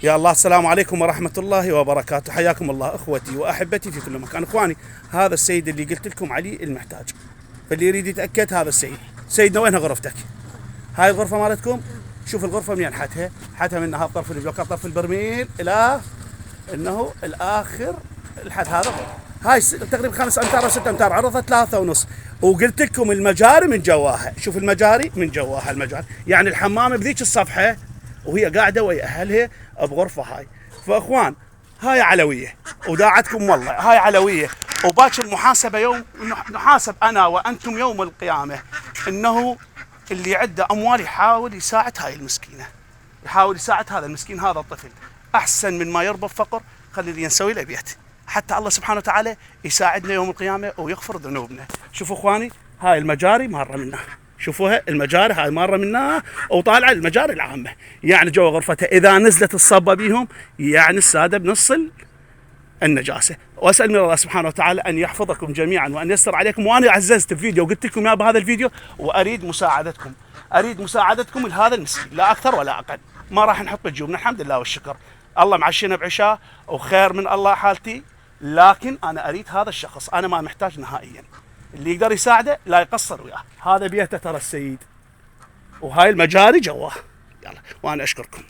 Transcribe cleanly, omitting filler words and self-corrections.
يا الله، السلام عليكم ورحمة الله وبركاته. حياكم الله اخوتي واحبتي في كل مكان. اخواني، هذا السيد اللي قلت لكم عليه المحتاج، فاللي يريد يتاكد هذا السيد. سيدنا، وينها غرفتك؟ هاي الغرفة مالتكم. شوف الغرفة منين حتها من هذا طرف البلوك، طرف البرميل الى انه الاخر الحد هذا. هاي تقريبا 5 امتار او 6 امتار، عرضها 3.5. وقلت لكم المجاري من جواها. شوف المجاري من جواها، المجاري يعني الحمام بذيك الصفحة وهي قاعدة ويا اهلها بغرفة هاي. فاخوان، هاي علوية وداعتكم والله، هاي علوية. وباكر المحاسبة يوم نحاسب انا وانتم يوم القيامة، انه اللي عنده اموال يحاول يساعد هاي المسكينة، يحاول يساعد هذا المسكين، هذا الطفل، احسن من ما يربى بفقر. خلي نسوي له بيت حتى الله سبحانه وتعالى يساعدنا يوم القيامة ويغفر ذنوبنا. شوفوا اخواني، هاي المجاري مارة منها، شوفوها المجاري هاي مارة منها وطالعة المجاري العامة، يعني جوا غرفتها اذا نزلت الصبة بيهم يعني السادة بنص النجاسة. واسال من الله سبحانه وتعالى ان يحفظكم جميعا وان ييسر عليكم. وانا عززت الفيديو وقلت لكم يا بهذا الفيديو، واريد مساعدتكم، اريد مساعدتكم لهذا المسكين، لا اكثر ولا اقل. ما راح نحط بجيوبنا، الحمد لله والشكر، الله معشينا بعشاء وخير من الله حالتي. لكن انا اريد هذا الشخص، انا ما محتاج نهائيا. اللي يقدر يساعده لا يقصر وياه. هذا بيته ترى السيد، وهاي المجاري جواه. يلا، وانا اشكركم.